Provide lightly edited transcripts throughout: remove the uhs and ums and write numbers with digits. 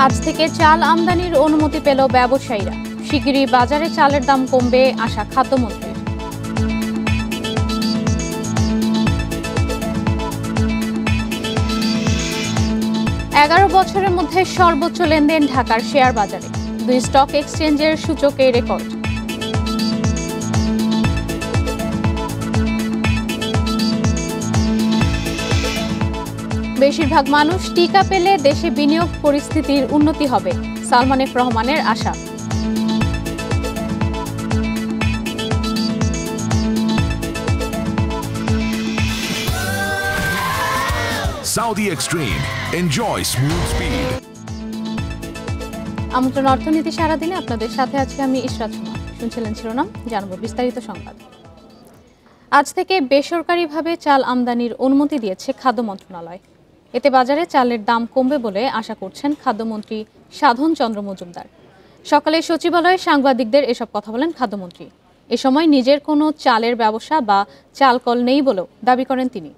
আজ থেকে চাল আমদানির অনুমতি পেল ব্যবসায়ীরা। শিগগিরই বাজারে চালের দাম কমবে আশা খাদ্যমন্ত্রীর। এগারো বছরের মধ্যে সর্বোচ্চ লেনদেন ঢাকার শেয়ার বাজারে। দুই স্টক এক্সচেঞ্জের সূচকে রেকর্ড। বেশিরভাগ মানুষ টিকা পেলে দেশে বিনিয়োগ পরিস্থিতির উন্নতি হবে, সালমান এফ রহমানের আশা। Saudi Extreme. Enjoy smooth speed. আমন্ত্রণ অর্থনীতি সারাদিনে আপনাদের সাথে আছি আমি ইশরাত সুমা। শুনছিলেন শিরোনাম, জানাবো বিস্তারিত সংবাদ। আজ থেকে বেসরকারিভাবে চাল আমদানির অনুমতি দিয়েছে খাদ্য মন্ত্রণালয়। এতে বাজারে চালের দাম কমবে বলে আশা করছেন খাদ্যমন্ত্রী সাধন চন্দ্র মজুমদার। সকালে সচিবালয়ে সাংবাদিকদের এসব কথা বলেন খাদ্যমন্ত্রী। এ সময় নিজের কোনো চালের ব্যবসা বা চাল কল নেই বলেও দাবি করেন তিনি।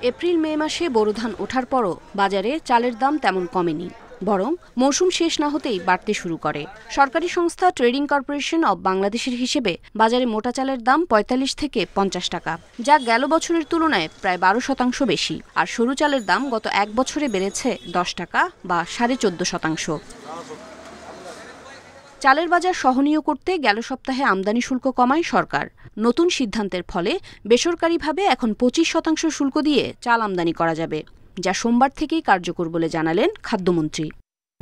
এপ্রিল মে মাসে বোরো ধান ওঠার পরও বাজারে চালের দাম তেমন কমেনি, বরং মৌসুম শেষ না হতেই বাড়তে শুরু করে। সরকারি সংস্থা ট্রেডিং কর্পোরেশন অব বাংলাদেশের হিসেবে বাজারে মোটা চালের দাম ৪৫ থেকে ৫০ টাকা, যা গেল বছরের তুলনায় প্রায় ১২% বেশি। আর সরু চালের দাম গত এক বছরে বেড়েছে ১০ টাকা বা ১৪.৫%। চালের বাজার সহনীয় করতে গেল সপ্তাহে আমদানি শুল্ক কমায় সরকার। নতুন সিদ্ধান্তের ফলে বেসরকারিভাবে এখন ২৫% শুল্ক দিয়ে চাল আমদানি করা যাবে, যা সোমবার থেকেই কার্যকর বলে জানালেন খাদ্যমন্ত্রী।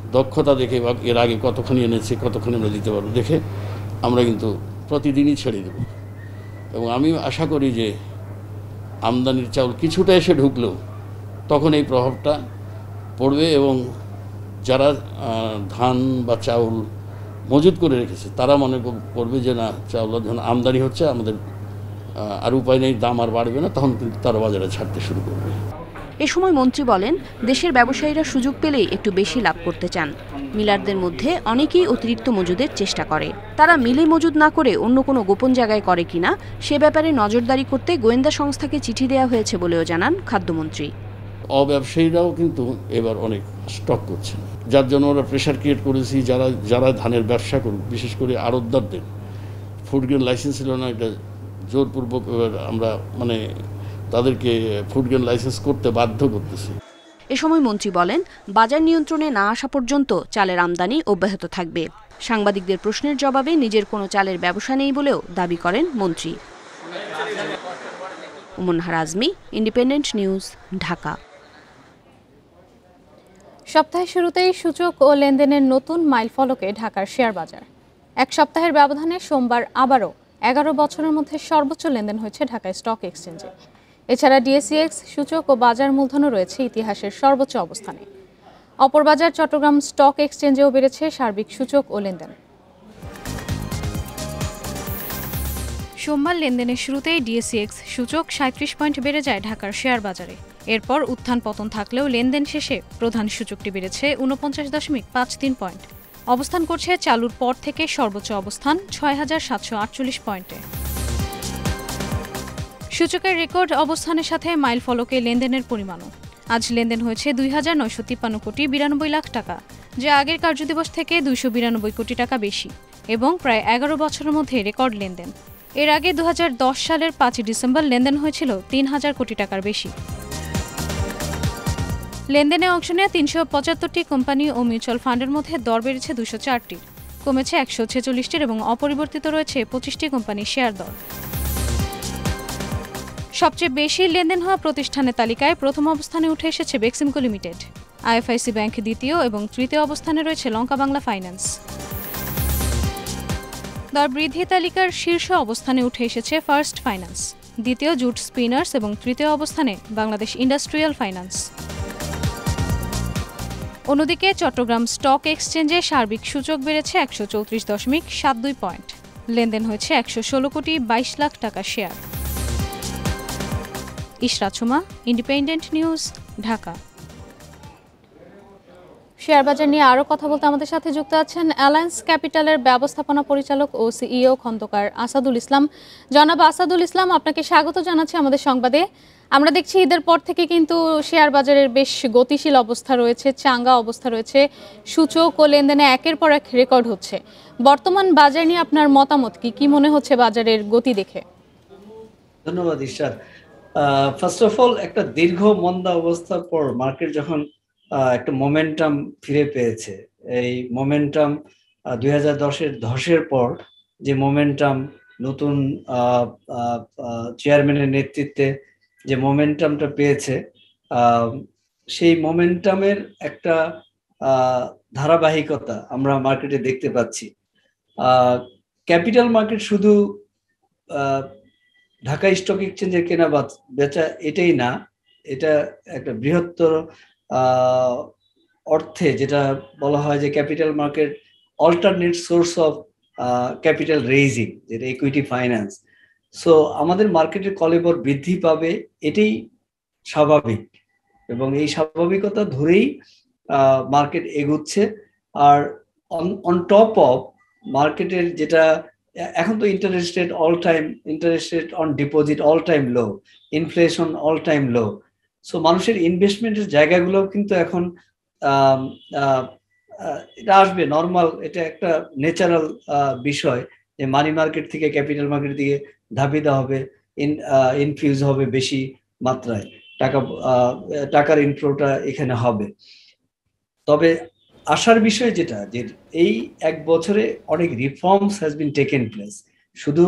দক্ষতা দেখে বা এর আগে কতখানি এনেছে কতখানি আমরা দিতে পারবো দেখে আমরা কিন্তু প্রতিদিনই ছেড়ে দেব। এবং আমি আশা করি যে আমদানির চাউল কিছুটা এসে ঢুকলেও তখন এই প্রভাবটা পড়বে এবং যারা ধান বা চাউল মজুত করে রেখেছে তারা মনে করবে যে না, চাউল যখন আমদানি হচ্ছে আমাদের আর উপায় নেই, দাম আর বাড়বে না, তখন কিন্তু তারা বাজারে ছাড়তে শুরু করবে। এ সময় মন্ত্রী বলেন, দেশের ব্যবসায়ীরা সুযোগ পেলেই একটু বেশি লাভ করতে চান। মিলারদের মধ্যে অনেকেই অতিরিক্ত মজুদের চেষ্টা করে। তারা মিলে মজুদ না করে অন্য কোনো গোপন জায়গায় করে কিনা সে ব্যাপারে নজরদারি করতে গোয়েন্দা সংস্থাকে চিঠি দেওয়া হয়েছে বলেও জানান খাদ্যমন্ত্রী। অব্যবসায়ীরাও কিন্তু এবার অনেক স্টক করছেন, যার জন্য ওরা প্রেশার ক্রিয়েট করেছি যারা ধানের ব্যবসা করুক, বিশেষ করে আড়তদারদের ফুড গ্রেন লাইসেন্স ছিল না, এটা জোরপূর্বক আমরা তাদেরকে ফুড গ্রেন লাইসেন্স করতে বাধ্য করতেছি। এ সময় মন্ত্রী বলেন, বাজার নিয়ন্ত্রণে না আসা পর্যন্ত চালের আমদানি অব্যাহত থাকবে। সাংবাদিকদের প্রশ্নের জবাবে নিজের কোনো চালের ব্যবসা নেই বলেও দাবি করেন মন্ত্রী। উমনহার আজমি, ইন্ডিপেন্ডেন্ট নিউজ, ঢাকা। সপ্তাহের শুরুতেই সূচক ও লেনদেনের নতুন মাইলফলকে ঢাকার শেয়ার বাজার। এক সপ্তাহের ব্যবধানে সোমবার আবারও ১১ বছরের মধ্যে সর্বোচ্চ লেনদেন হয়েছে ঢাকা স্টক এক্সচেঞ্জে। এছাড়া ডিএসইএক্স সূচক ও বাজার মূলধনও রয়েছে ইতিহাসের সর্বোচ্চ অবস্থানে। অপর বাজার চট্টগ্রাম স্টক এক্সচেঞ্জেও বেড়েছে সার্বিক সূচক ও লেনদেন। সোমবার লেনদেনের শুরুতেই ডিএসইএক্স সূচক ৩৭ পয়েন্ট বেড়ে যায় ঢাকার শেয়ার বাজারে। এরপর উত্থান পতন থাকলেও লেনদেন শেষে প্রধান সূচকটি বেড়েছে ৪৯.৫৩ পয়েন্ট। অবস্থান করছে চালুর পর থেকে সর্বোচ্চ অবস্থান ৬,৭৪৮ পয়েন্টে। সূচকের রেকর্ড অবস্থানের সাথে মাইল ফলকে লেনদেনের পরিমাণও। আজ লেনদেন হয়েছে ২,৯৫৩ কোটি ৯২ লাখ টাকা, যা আগের কার্যদিবস থেকে ২৯২ কোটি টাকা বেশি এবং প্রায় ১১ বছরের মধ্যে রেকর্ড লেনদেন। এর আগে ২০১০ সালের ৫ ডিসেম্বর লেনদেন হয়েছিল ৩,০০০ কোটি টাকার বেশি। লেনদেনে অংশ নেওয়া ৩৭৫টি কোম্পানি ও মিউচুয়াল ফান্ডের মধ্যে দর বেড়েছে ২০৪টির, কমেছে ১৪৬টির এবং অপরিবর্তিত রয়েছে ২৫টি কোম্পানির শেয়ার দর। সবচেয়ে বেশি লেনদেন হওয়া প্রতিষ্ঠানের তালিকায় প্রথম অবস্থানে উঠে এসেছে বেক্সিমকো লিমিটেড। আইএফআইসি ব্যাংক দ্বিতীয় এবং তৃতীয় অবস্থানে রয়েছে লঙ্কা বাংলা ফাইন্যান্স। দর বৃদ্ধি তালিকার শীর্ষ অবস্থানে উঠে এসেছে ফার্স্ট ফাইন্যান্স, দ্বিতীয় জুট স্পিনার্স এবং তৃতীয় অবস্থানে বাংলাদেশ ইন্ডাস্ট্রিয়াল ফাইন্যান্স। অন্যদিকে চট্টগ্রাম স্টক এক্সচেঞ্জে সার্বিক সূচক বেড়েছে ১৩৪.৭২ পয়েন্ট। লেনদেন হয়েছে ১১৬ কোটি ২২ লাখ টাকা share. Ishrat Suma, independent news, Dhaka. Share বাজার নিয়ে আরও কথা বলতে আমাদের সাথে যুক্ত আছেন অ্যালায়েন্স ক্যাপিটালের ব্যবস্থাপনা পরিচালক ও সিইও খন্দকার আসাদুল ইসলাম। জনাব আসাদুল ইসলাম, আপনাকে স্বাগত জানাচ্ছি আমাদের সংবাদে। আমরা দেখছি ঈদের পর থেকে কিন্তু শেয়ার বাজারের বেশ গতিশীল অবস্থা রয়েছে, চাঙ্গা অবস্থা রয়েছে, সূচক ও লেনদেনে একের পর এক রেকর্ড হচ্ছে। বর্তমান বাজার নিয়ে আপনার মতামত কি? কি মনে হচ্ছে বাজারের গতি দেখে? ধন্যবাদ ঈশ্বর। ফার্স্ট অফ অল, একটা দীর্ঘ মন্দা অবস্থার পর মার্কেট যখন একটা মোমেন্টাম ফিরে পেয়েছে, এই মোমেন্টাম 2010-এর ধসের পর যে মোমেন্টাম, নতুন চেয়ারম্যানের নেতৃত্বে যে মোমেন্টামটা পেয়েছে, সেই মোমেন্টামের একটা ধারাবাহিকতা আমরা মার্কেটে দেখতে পাচ্ছি। ক্যাপিটাল মার্কেট শুধু ঢাকা স্টক এক্সচেঞ্জের কেনা বেচা এটাই না, এটা একটা বৃহত্তর অর্থে যেটা বলা হয় যে capital market alternate source of capital raising, যেটা ইকুইটি ফাইন্যান্স। সো আমাদের মার্কেটের কলেবর বৃদ্ধি পাবে, এটাই স্বাভাবিক, এবং এই স্বাভাবিকতা ধরেই মার্কেট এগুচ্ছে। আর অন টপ অফ মার্কেটের যেটা এখন তো interest rate all time, interest rate on deposit all time low, inflation all time low. So মানুষের ইনভেস্টমেন্টের জায়গাগুলোও কিন্তু এখন এটা আসবে নর্মাল, এটা একটা ন্যাচারাল বিষয় যে মানি মার্কেট থেকে ক্যাপিটাল মার্কেটের দিকে ধাবিত হবে, ইনফিউজ হবে বেশি মাত্রায়, টাকার ইনফ্লোটা এখানে হবে। তবে আশার বিষয় যেটা, যে এই এক বছরে অনেক reforms has been taken place. শুধু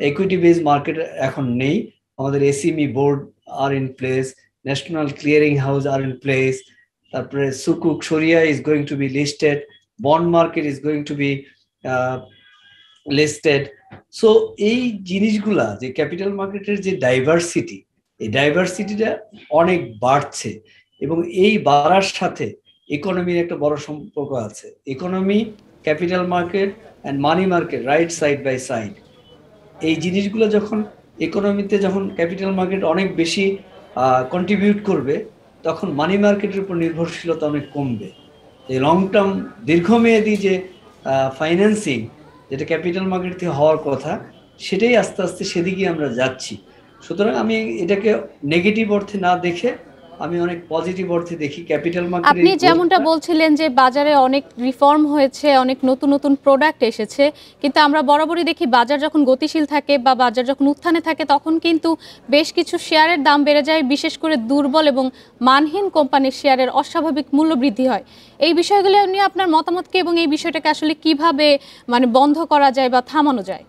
ইকুইটি বেস মার্কেট এখন নেই, আমাদের এসএমই বোর্ড আর in place, national clearing house আর ইন প্লেস, তারপরে সুকুক শরিয়া is going to be listed, bond market is going to be listed. So এই জিনিসগুলা, যে ক্যাপিটাল মার্কেটের যে ডাইভার্সিটি, এই ডাইভার্সিটিটা অনেক বাড়ছে, এবং এই বাড়ার সাথে ইকোনমির একটা বড় সম্পর্ক আছে। Economy, capital market and money market right side buy side. এই জিনিসগুলো যখন ইকোনমিতে, যখন ক্যাপিটাল মার্কেট অনেক বেশি কন্ট্রিবিউট করবে, তখন মানি মার্কেটের উপর নির্ভরশীলতা অনেক কমবে। এই লং টার্ম, দীর্ঘমেয়াদী যে ফাইন্যান্সিং, যেটা ক্যাপিটাল মার্কেট থেকে হওয়ার কথা, সেটাই আস্তে আস্তে সেদিকে আমরা যাচ্ছি। সুতরাং আমি এটাকে নেগেটিভ অর্থে না দেখে আমি অনেক পজিটিভ অর্থে দেখি ক্যাপিটাল মার্কেট। আপনি যেমনটা বলছিলেন যে বাজারে অনেক রিফর্ম হয়েছে, অনেক নতুন নতুন প্রোডাক্ট এসেছে, কিন্তু আমরা বরাবরই দেখি বাজার যখন গতিশীল থাকে বা বাজার যখন উত্থানে থাকে, তখন কিন্তু বেশ কিছু শেয়ারের দাম বেড়ে যায়, বিশেষ করে দুর্বল এবং মানহীন কোম্পানির শেয়ারের অস্বাভাবিক মূল্য বৃদ্ধি হয়। এই বিষয়গুলো নিয়ে আপনার মতামত কি, এবং এই বিষয়টাকে আসলে কিভাবে বন্ধ করা যায় বা থামানো যায়?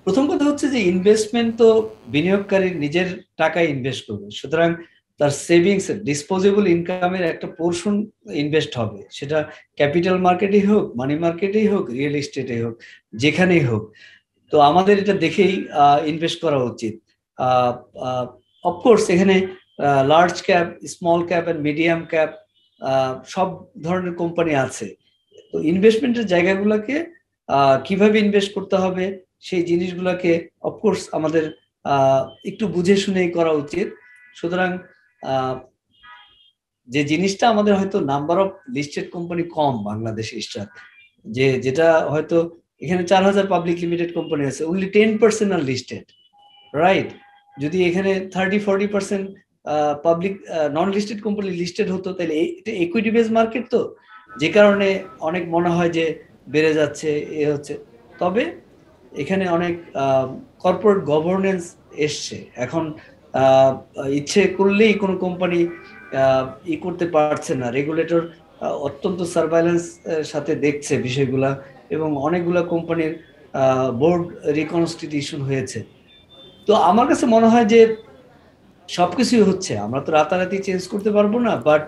প্রথম কথা হচ্ছে যে ইনভেস্টমেন্ট তো বিনিয়োগকারীর নিজের টাকায় ইনভেস্ট করবে, সুতরাং তার সেভিংস, ডিসপোজেবল ইনকামের একটা পোর্শন ইনভেস্ট হবে, সেটা ক্যাপিটাল মার্কেটেই হোক, মানি মার্কেটেই হোক, রিয়েল এস্টেটেই হোক, যেখানেই হোক। তো আমাদের এটা দেখেই ইনভেস্ট করা উচিত। অফকোর্স এখানে large cap, small cap and medium cap সব ধরনের কোম্পানি আছে। তো ইনভেস্টমেন্টের জায়গাগুলোকে কিভাবে ইনভেস্ট করতে হবে, সেই জিনিসগুলোকে অফকোর্স আমাদের একটু বুঝে শুনেই করা উচিত। সুতরাং যে জিনিসটা আমাদের হয়তো নাম্বার অফ লিস্টেড কোম্পানি কম বাংলাদেশে, যেটা হয়তো এখানে 4000 পাবলিক লিমিটেড কোম্পানি আছে, অনলি 10% আর লিস্টেড, রাইট? যদি এখানে 30-40% পাবলিক নন লিস্টেড কোম্পানি লিস্টেড হতো, তাহলে এটা ইকুইটি বেস মার্কেট, তো যে কারণে অনেক মনে হয় যে বেড়ে যাচ্ছে, এ হচ্ছে। তবে এখানে অনেক কর্পোরেট গভর্নেন্স এসছে এখন, ইচ্ছে করলেই কোনো কোম্পানি করতে পারছে না, রেগুলেটর অত্যন্ত সার্ভাইলেন্স সাথে দেখছে বিষয়গুলা, এবং অনেকগুলা কোম্পানির বোর্ড রিকনস্টিটিউশন হয়েছে। তো আমার কাছে মনে হয় যে সবকিছুই হচ্ছে, আমরা তো রাতারাতি চেঞ্জ করতে পারবো না, বাট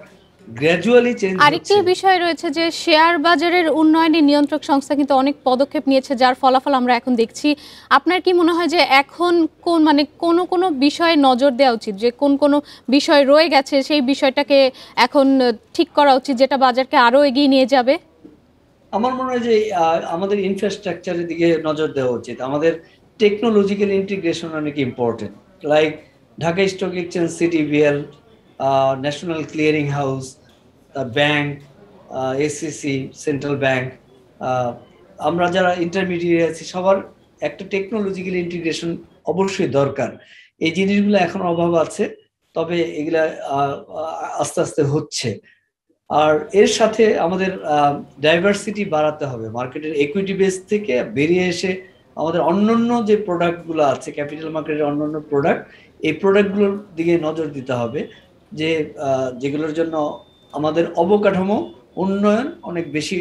গ্র্যাজুয়ালি চেঞ্জ। আরেকটি বিষয় রয়েছে যে শেয়ার বাজারের উন্নয়নে নিয়ন্ত্রক সংস্থা কিন্তু অনেক পদক্ষেপ নিয়েছে, যার ফলাফল আমরা এখন দেখছি। আপনার কি মনে হয় যে এখন কোন বিষয়ে নজর দেওয়া উচিত, যে কোন বিষয় রয়ে গেছে সেই বিষয়টাকে এখন ঠিক করা উচিত, যেটা বাজারকে আরো এগিয়ে নিয়ে যাবে? আমার মনে হয় যে আমাদের ইনফ্রাস্ট্রাকচারের দিকে নজর দেওয়া উচিত। আমাদের টেকনোলজিক্যাল ইন্টিগ্রেশন অনেক important, like Dhaka stock exchange, CDBL, national clearing house, bank, SCC, central bank, আমরা যারা ইন্টারমিডিয়েট আছি, সবার একটা টেকনোলজিক্যাল ইন্টিগ্রেশন অবশ্যই দরকার। এই জিনিসগুলো এখন অভাব আছে, তবে এগুলা আস্তে আস্তে হচ্ছে। আর এর সাথে আমাদের ডাইভার্সিটি বাড়াতে হবে, মার্কেটের ইকুইটি বেস থেকে বেরিয়ে এসে আমাদের অন্যান্য যে প্রোডাক্টগুলো আছে, ক্যাপিটাল মার্কেটের অন্যান্য প্রোডাক্ট, এই প্রোডাক্টগুলোর দিকে নজর দিতে হবে, যে যেগুলোর জন্য আমাদের অবকাঠামো উন্নয়ন অনেক বেশি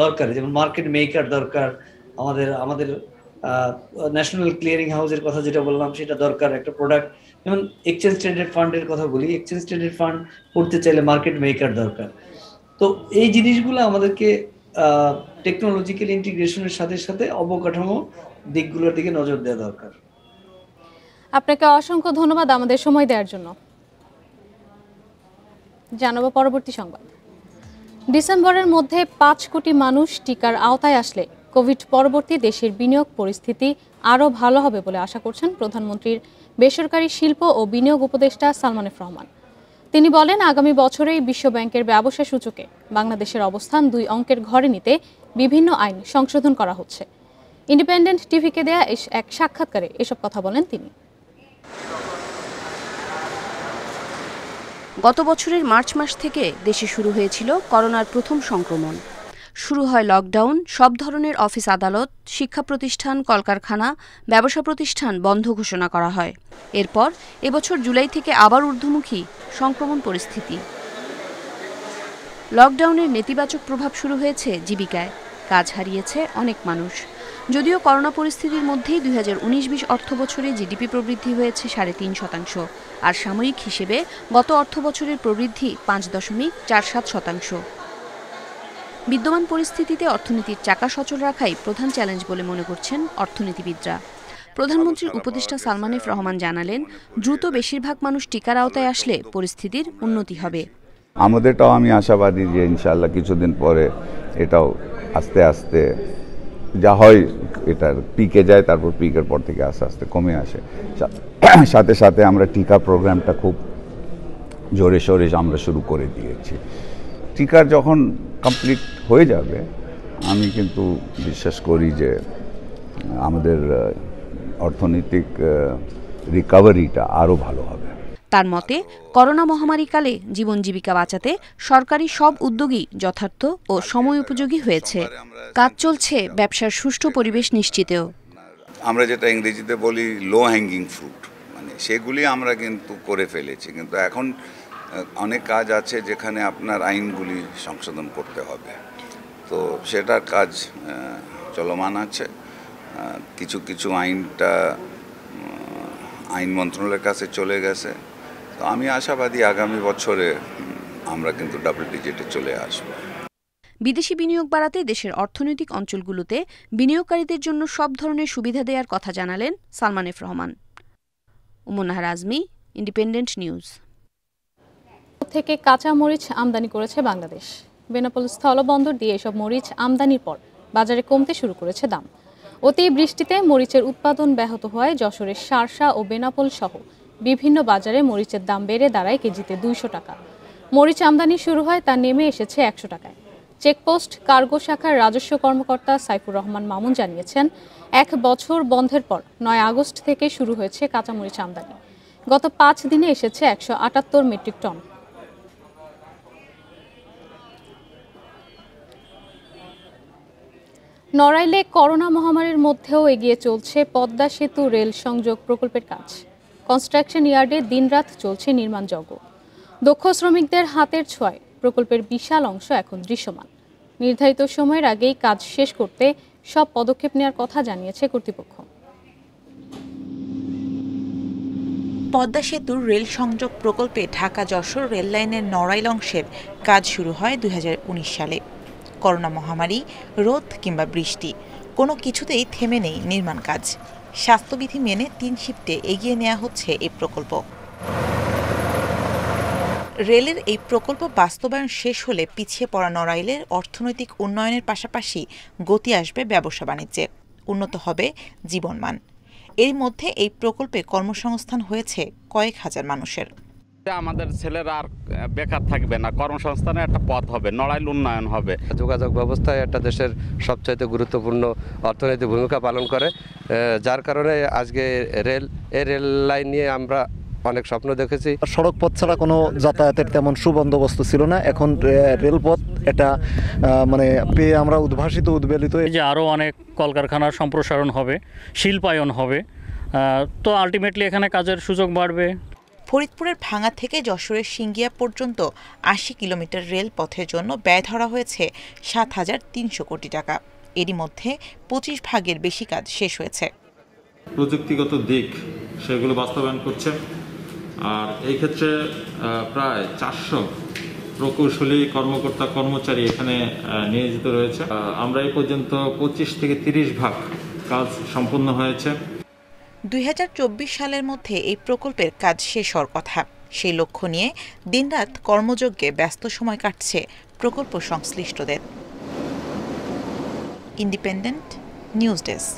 দরকার, যেমন মার্কেট মেকার দরকার, আমাদের ন্যাশনাল ক্লিয়ারিং হাউসের কথা যেটা বললাম সেটা দরকার, একটা প্রোডাক্ট যেমন এক্সচেঞ্জ ট্রেডেড ফান্ডের কথা বলি, এক্সচেঞ্জ ট্রেডেড ফান্ড করতে চাইলে মার্কেট মেকার দরকার। তো এই জিনিসগুলো আমাদেরকে টেকনোলজিক্যাল ইন্টিগ্রেশনের সাথে সাথে অবকাঠামো দিকগুলোর দিকে নজর দেওয়া দরকার। আপনাকে অসংখ্য ধন্যবাদ আমাদের সময় দেওয়ার জন্য। জানাবো পরবর্তী সংবাদ। ডিসেম্বরের মধ্যে 5 কোটি মানুষ টিকার আওতায় আসলে কোভিড পরবর্তী দেশের বিনিয়োগ পরিস্থিতি আরও ভালো হবে বলে আশা করছেন প্রধানমন্ত্রীর বেসরকারি শিল্প ও বিনিয়োগ উপদেষ্টা সালমান এফ রহমান। তিনি বলেন, আগামী বছরেই বিশ্ব ব্যাংকের ব্যবসা সূচকে বাংলাদেশের অবস্থান 2 অঙ্কের ঘরে নিতে বিভিন্ন আইন সংশোধন করা হচ্ছে। ইন্ডিপেন্ডেন্ট টিভিকে দেয়া এক সাক্ষাৎকারে এসব কথা বলেন তিনি। গত বছরের মার্চ মাস থেকে দেশে শুরু হয়েছিল করোনার প্রথম সংক্রমণ। শুরু হয় লকডাউন, সব ধরনের অফিস আদালত, শিক্ষা প্রতিষ্ঠান, কলকারখানা, ব্যবসা প্রতিষ্ঠান বন্ধ ঘোষণা করা হয়। এরপর এবছর জুলাই থেকে আবার ঊর্ধ্বমুখী সংক্রমণ পরিস্থিতি। লকডাউনের নেতিবাচক প্রভাব শুরু হয়েছে জীবিকায়, কাজ হারিয়েছে অনেক মানুষ। যদিও করোনা পরিস্থিতির মধ্যেই 2019-20 অর্থবছরে জিডিপি প্রবৃদ্ধি হয়েছে 3.5%, আর সাময়িক হিসেবে গত অর্থবছরের প্রবৃদ্ধি 5.47%। বিদ্যমান পরিস্থিতিতে অর্থনীতির চাকা সচল রাখাই প্রধান চ্যালেঞ্জ বলে মনে করছেন অর্থনীতিবিদরা। প্রধানমন্ত্রীর উপদেষ্টা সালমান এফ রহমান জানালেন, দ্রুত বেশিরভাগ মানুষ টিকার আওতায় আসলে পরিস্থিতির উন্নতি হবে। আমাদেরটাও আমি আশাবাদী যে ইনশাআল্লাহ কিছুদিন পরে এটাও আস্তে আস্তে যা হয় এটার পিকে যায়, তারপর পিকের পর থেকে আস্তে আস্তে কমে আসে। সাথে সাথে আমরা টিকা প্রোগ্রামটা খুব জোরে সোরে আমরা শুরু করে দিয়েছি। টিকার যখন কমপ্লিট হয়ে যাবে, আমি কিন্তু বিশ্বাস করি যে আমাদের অর্থনৈতিক রিকভারিটা আরও ভালো হবে। তার মতে, করোনা মহামারীকালে জীবন জীবিকা বাঁচাতে সরকারি সব উদ্যোগই যথার্থ ও সময় উপযোগী হয়েছে। কাজ চলছে ব্যবসার সুষ্ঠু পরিবেশ নিশ্চিতেও। আমরা যেটা ইংরেজিতে বলি লো হ্যাঙ্গিং ফ্রুট, মানে সেগুলি আমরা কিন্তু করে ফেলেছি, কিন্তু এখন অনেক কাজ আছে যেখানে আপনার আইনগুলি সংশোধন করতে হবে। তো সেটার কাজ চলমান আছে। কিছু কিছু আইন মন্ত্রণালয়ের কাছে চলে গেছে। তো আমি আশাবাদী আগামী বছরে আমরা কিন্তু ডাবল ডিজিটে চলে আসব। বিদেশি বিনিয়োগ বাড়াতে দেশের অর্থনৈতিক অঞ্চলগুলোতে বিনিয়োগকারীদের জন্য সব ধরনের সুবিধা দেওয়ার কথা জানালেন Salman F Rahman. Umnahar Azmi, independent news. থেকে কাঁচা মরিচ আমদানি করেছে বাংলাদেশ। বেনাপোল স্থলবন্দর দিয়ে এসব মরিচ আমদানির পর বাজারে কমতে শুরু করেছে দাম। অতি বৃষ্টিতে মরিচের উৎপাদন ব্যাহত হওয়ায় যশোরের শার্শা ও বেনাপোল সহ বিভিন্ন বাজারে মরিচের দাম বেড়ে দাঁড়ায় কেজিতে 200 টাকা। মরিচ আমদানি শুরু হয় তা নেমে এসেছে 100 টাকায়। চেকপোস্ট কার্গো শাখার রাজস্ব কর্মকর্তা সাইফুর রহমান মামুন জানিয়েছেন, 1 বছর বন্ধের পর 9 আগস্ট থেকে শুরু হয়েছে কাঁচামরিচ আমদানি। গত 5 দিনে এসেছে 178 মেট্রিক টন। নড়াইলে করোনা মহামারীর মধ্যেও এগিয়ে চলছে পদ্মা সেতু রেল সংযোগ প্রকল্পের কাজ। কনস্ট্রাকশন ইয়ার্ডে দিনরাত চলছে নির্মাণযজ্ঞ। দক্ষ শ্রমিকদের হাতের ছোঁয়ায় প্রকল্পের বিশাল অংশ এখন দৃশ্যমান। নির্ধারিত সময়ের আগেই কাজ শেষ করতে সব পদক্ষেপ নেওয়ার কথা জানিয়েছে কর্তৃপক্ষ। পদ্মা সেতুর রেল সংযোগ প্রকল্পে ঢাকা-যশোর রেল লাইনের নড়াইল অংশের কাজ শুরু হয় 2019 সালে। করোনা মহামারী, রোদ কিংবা বৃষ্টি, কোনো কিছুতেই থেমে নেই নির্মাণ কাজ। স্বাস্থ্যবিধি মেনে 3 শিফটে এগিয়ে নেওয়া হচ্ছে এই প্রকল্প। রেলের এই প্রকল্প বাস্তবায়ন শেষ হলে পিছিয়ে পড়া নড়াইলের অর্থনৈতিক উন্নয়নের পাশাপাশি গতি আসবে ব্যবসা বাণিজ্যে, উন্নত হবে জীবনমান। এর মধ্যে এই প্রকল্পে কর্মসংস্থান হয়েছে কয়েক হাজার মানুষের। আমাদের ছেলেরা আর বেকার থাকবে না, কর্মসংস্থানের একটা পথ হবে, নড়াইল উন্নয়ন হবে। যোগাযোগ ব্যবস্থায় একটা দেশের সবচাইতে গুরুত্বপূর্ণ অর্থনৈতিক ভূমিকা পালন করে, যার কারণে আজকে রেল লাইন নিয়ে আমরা অনেক স্বপ্ন দেখেছি। সড়ক পথ ছাড়া কোনো যাতায়াতের তেমন সুবন্দোবস্ত ছিল না, এখন রেলপথ এটা মানে পেয়ে আমরা উদ্বেলিত। যে আরও অনেক কলকারখানার সম্প্রসারণ হবে, শিল্পায়ন হবে, তো আলটিমেটলি এখানে কাজের সুযোগ বাড়বে। ফরিদপুরের ভাঙা থেকে যশোরের সিঙ্গিয়া পর্যন্ত ৮০ কিলোমিটার রেল পথের জন্য ব্যয় ধরা হয়েছে ৭,৩০০ কোটি টাকা। এরই মধ্যে ২৫ ভাগের বেশি কাজ শেষ হয়েছে। প্রযুক্তিগত দিক সেগুলো বাস্তবায়ন করছে, আর এই ক্ষেত্রে প্রায় ৪০০ প্রকৌশলী কর্মকর্তা কর্মচারী এখানে নিয়োজিত রয়েছে। আমরা এই পর্যন্ত ২৫ থেকে ৩০ ভাগ কাজ সম্পন্ন হয়েছে। ২০২৪ সালের মধ্যে এই প্রকল্পের কাজ শেষ হওয়ার কথা। সেই লক্ষ্য নিয়ে দিনরাত কর্মযজ্ঞে ব্যস্ত সময় কাটছে প্রকল্প সংশ্লিষ্টদের। Independent news desk.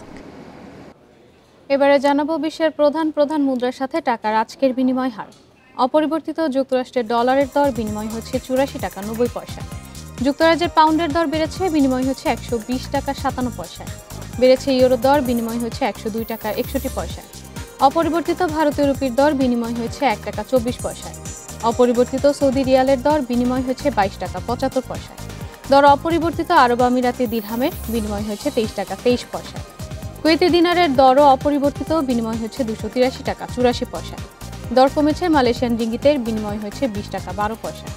এবারে জানাবো বিশ্বের প্রধান মুদ্রার সাথে টাকার আজকের বিনিময় হার। অপরিবর্তিত যুক্তরাষ্ট্রের ডলারের দর বিনিময় হচ্ছে ৮৪ টাকা ৯০ পয়সা। যুক্তরাজ্যের পাউন্ডের দর বেড়েছে, বিনিময় হচ্ছে ১২০ টাকা ৫৭ পয়সায়। বেড়েছে ইউরো দর, বিনিময় হচ্ছে ১০২ টাকা ৬১ পয়সায়। অপরিবর্তিত ভারতীয় রুপির দর বিনিময় হচ্ছে ১ টাকা ২৪ পয়সায়। অপরিবর্তিত সৌদি রিয়ালের দর বিনিময় হচ্ছে ২২ টাকা ৭৫ পয়সায়। দর অপরিবর্তিত আরব আমিরাতি দিরহামের বিনিময় হচ্ছে ২৩ টাকা ২৩ পয়সায়। কুয়েতি দিনারের দরও অপরিবর্তিত, বিনিময় হচ্ছে ২৮৩ টাকা ৮৪ পয়সা। দর কমেছে মালয়েশিয়ান রিঙ্গিতের, বিনিময় হচ্ছে ২০ টাকা ১২ পয়সা।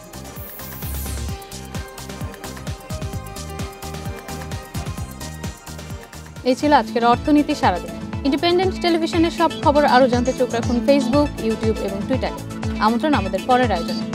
এই ছিল আজকের অর্থনীতি সারাদিন। ইন্ডিপেন্ডেন্ট টেলিভিশনের সব খবর আরও জানতে চোখ রাখুন ফেসবুক, ইউটিউব এবং টুইটারে। আমন্ত্রণ আমাদের পরের আয়োজনে।